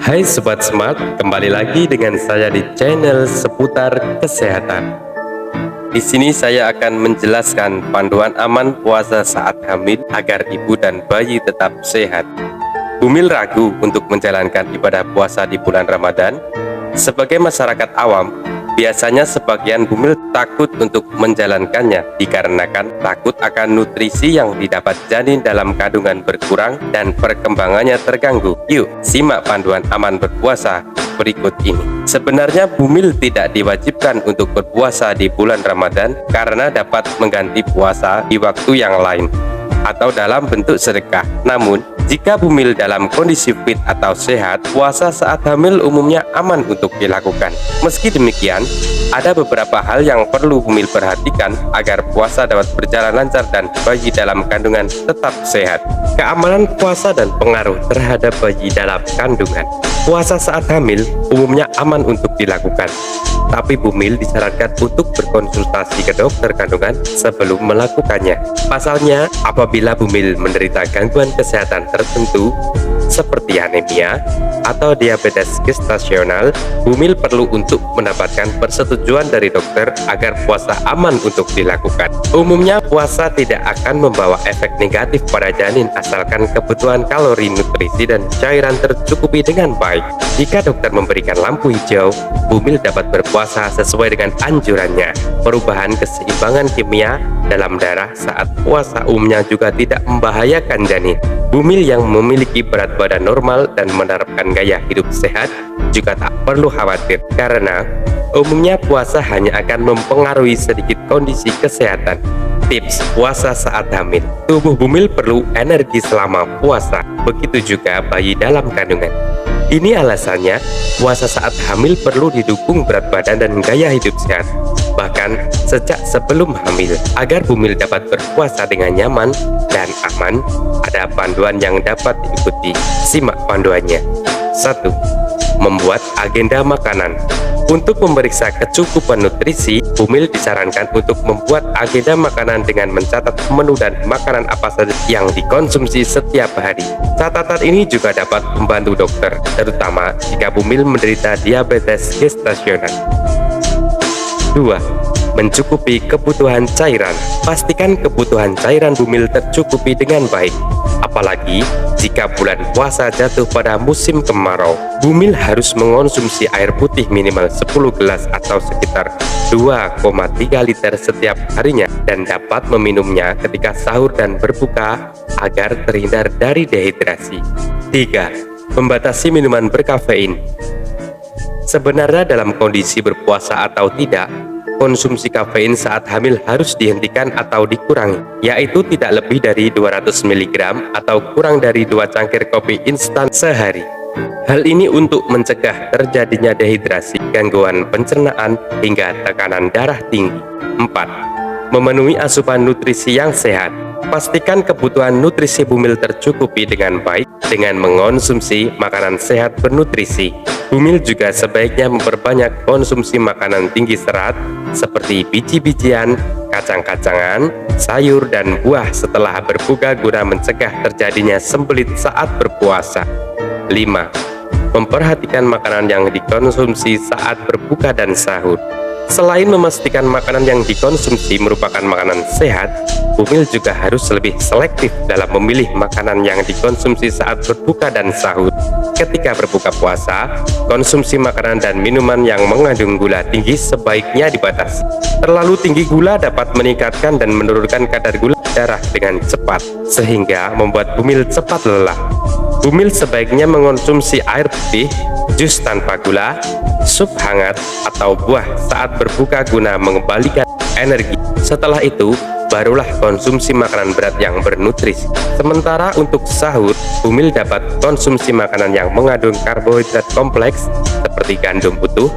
Hai Sobat Smart, kembali lagi dengan saya di channel seputar kesehatan. Di sini saya akan menjelaskan panduan aman puasa saat hamil agar ibu dan bayi tetap sehat. Bumil ragu untuk menjalankan ibadah puasa di bulan Ramadan. Sebagai masyarakat awam, biasanya sebagian bumil takut untuk menjalankannya dikarenakan takut akan nutrisi yang didapat janin dalam kandungan berkurang dan perkembangannya terganggu. Yuk, simak panduan aman berpuasa berikut ini. Sebenarnya bumil tidak diwajibkan untuk berpuasa di bulan Ramadan karena dapat mengganti puasa di waktu yang lain atau dalam bentuk sedekah. Namun, jika bumil dalam kondisi fit atau sehat, puasa saat hamil umumnya aman untuk dilakukan. Meski demikian, ada beberapa hal yang perlu bumil perhatikan agar puasa dapat berjalan lancar dan bayi dalam kandungan tetap sehat. Keamanan puasa dan pengaruh terhadap bayi dalam kandungan. Puasa saat hamil umumnya aman untuk dilakukan, tapi bumil disarankan untuk berkonsultasi ke dokter kandungan sebelum melakukannya. Pasalnya, apabila bumil menderita gangguan kesehatan tertentu seperti anemia atau diabetes gestasional, bumil perlu untuk mendapatkan persetujuan dari dokter agar puasa aman untuk dilakukan. Umumnya puasa tidak akan membawa efek negatif pada janin asalkan kebutuhan kalori, nutrisi, dan cairan tercukupi dengan baik. Jika dokter memberikan lampu hijau, bumil dapat berpuasa sesuai dengan anjurannya. Perubahan keseimbangan kimia dalam darah saat puasa umumnya juga tidak membahayakan janin. Bumil yang memiliki berat badan normal dan menerapkan gaya hidup sehat juga tak perlu khawatir, karena umumnya puasa hanya akan mempengaruhi sedikit kondisi kesehatan. Tips puasa saat hamil. Tubuh bumil perlu energi selama puasa, begitu juga bayi dalam kandungan. Ini alasannya, puasa saat hamil perlu didukung berat badan dan gaya hidup sehat, bahkan sejak sebelum hamil. Agar bumil dapat berpuasa dengan nyaman dan aman, ada panduan yang dapat diikuti. Simak panduannya. 1. Membuat agenda makanan. Untuk memeriksa kecukupan nutrisi, bumil disarankan untuk membuat agenda makanan dengan mencatat menu dan makanan apa saja yang dikonsumsi setiap hari. Catatan ini juga dapat membantu dokter, terutama jika bumil menderita diabetes gestasional. 2. Mencukupi kebutuhan cairan. Pastikan kebutuhan cairan bumil tercukupi dengan baik, apalagi jika bulan puasa jatuh pada musim kemarau. Bumil harus mengonsumsi air putih minimal 10 gelas atau sekitar 2,3 liter setiap harinya, dan dapat meminumnya ketika sahur dan berbuka agar terhindar dari dehidrasi. 3. Membatasi minuman berkafein. Sebenarnya dalam kondisi berpuasa atau tidak, konsumsi kafein saat hamil harus dihentikan atau dikurangi, yaitu tidak lebih dari 200 mg atau kurang dari 2 cangkir kopi instan sehari. Hal ini untuk mencegah terjadinya dehidrasi, gangguan pencernaan, hingga tekanan darah tinggi. 4. Memenuhi asupan nutrisi yang sehat. Pastikan kebutuhan nutrisi bumil tercukupi dengan baik dengan mengonsumsi makanan sehat bernutrisi. Bumil juga sebaiknya memperbanyak konsumsi makanan tinggi serat seperti biji-bijian, kacang-kacangan, sayur, dan buah setelah berbuka guna mencegah terjadinya sembelit saat berpuasa. 5. Memperhatikan makanan yang dikonsumsi saat berbuka dan sahur. Selain memastikan makanan yang dikonsumsi merupakan makanan sehat, bumil juga harus lebih selektif dalam memilih makanan yang dikonsumsi saat berbuka dan sahur. Ketika berbuka puasa, konsumsi makanan dan minuman yang mengandung gula tinggi sebaiknya dibatasi. Terlalu tinggi gula dapat meningkatkan dan menurunkan kadar gula darah dengan cepat, sehingga membuat bumil cepat lelah. Bumil sebaiknya mengonsumsi air putih, jus tanpa gula, sup hangat, atau buah saat berbuka guna mengembalikan energi. Setelah itu, barulah konsumsi makanan berat yang bernutrisi. Sementara untuk sahur, bumil dapat konsumsi makanan yang mengandung karbohidrat kompleks seperti gandum utuh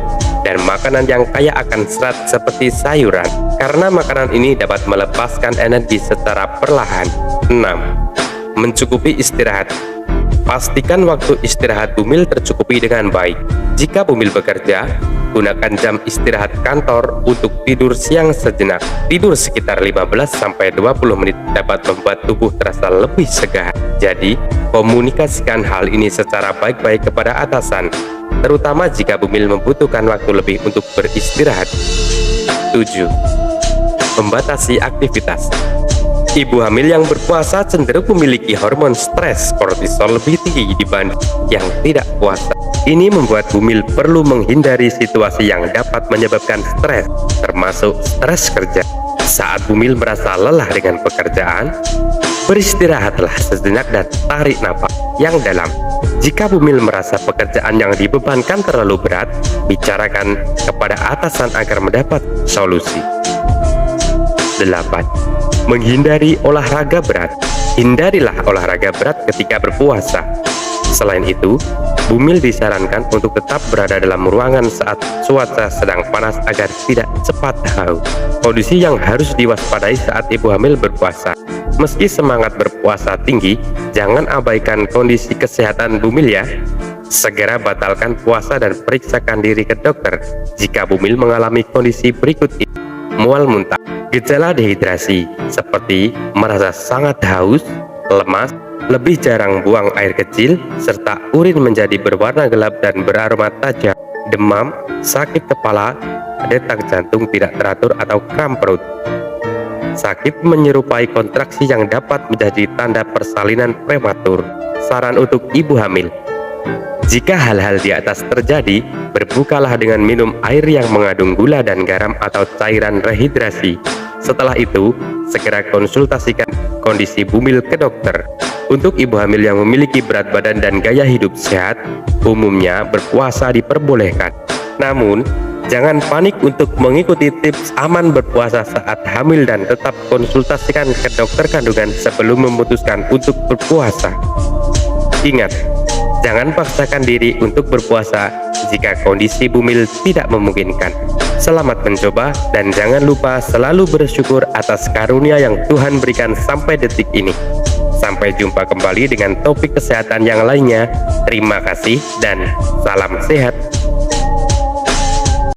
dan makanan yang kaya akan serat seperti sayuran, karena makanan ini dapat melepaskan energi secara perlahan. 6. Mencukupi istirahat. Pastikan waktu istirahat bumil tercukupi dengan baik. Jika bumil bekerja, Gunakan jam istirahat kantor untuk tidur siang sejenak. Tidur sekitar 15-20 menit dapat membuat tubuh terasa lebih segar. Jadi, komunikasikan hal ini secara baik-baik kepada atasan, terutama jika bumil membutuhkan waktu lebih untuk beristirahat. 7. Membatasi aktivitas. Ibu hamil yang berpuasa cenderung memiliki hormon stres kortisol lebih tinggi dibanding yang tidak puasa. Ini membuat bumil perlu menghindari situasi yang dapat menyebabkan stres, termasuk stres kerja. Saat bumil merasa lelah dengan pekerjaan, beristirahatlah sejenak dan tarik napas yang dalam. Jika bumil merasa pekerjaan yang dibebankan terlalu berat, bicarakan kepada atasan agar mendapat solusi. 8. Menghindari olahraga berat. Hindarilah olahraga berat ketika berpuasa. Selain itu, bumil disarankan untuk tetap berada dalam ruangan saat cuaca sedang panas agar tidak cepat haus. Kondisi yang harus diwaspadai saat ibu hamil berpuasa. Meski semangat berpuasa tinggi, jangan abaikan kondisi kesehatan bumil ya. Segera batalkan puasa dan periksakan diri ke dokter jika bumil mengalami kondisi berikut ini. Mual muntah. Gejala dehidrasi seperti merasa sangat haus, lemas, lebih jarang buang air kecil, serta urin menjadi berwarna gelap dan beraroma tajam, demam, sakit kepala, detak jantung tidak teratur atau kram perut. Sakit menyerupai kontraksi yang dapat menjadi tanda persalinan prematur. Saran untuk ibu hamil: jika hal-hal di atas terjadi, berbukalah dengan minum air yang mengandung gula dan garam atau cairan rehidrasi. Setelah itu, segera konsultasikan kondisi bumil ke dokter. Untuk ibu hamil yang memiliki berat badan dan gaya hidup sehat, umumnya berpuasa diperbolehkan. Namun, jangan panik untuk mengikuti tips aman berpuasa saat hamil dan tetap konsultasikan ke dokter kandungan sebelum memutuskan untuk berpuasa. Ingat, jangan paksakan diri untuk berpuasa jika kondisi bumil tidak memungkinkan. Selamat mencoba dan jangan lupa selalu bersyukur atas karunia yang Tuhan berikan sampai detik ini. Sampai jumpa kembali dengan topik kesehatan yang lainnya. Terima kasih dan salam sehat.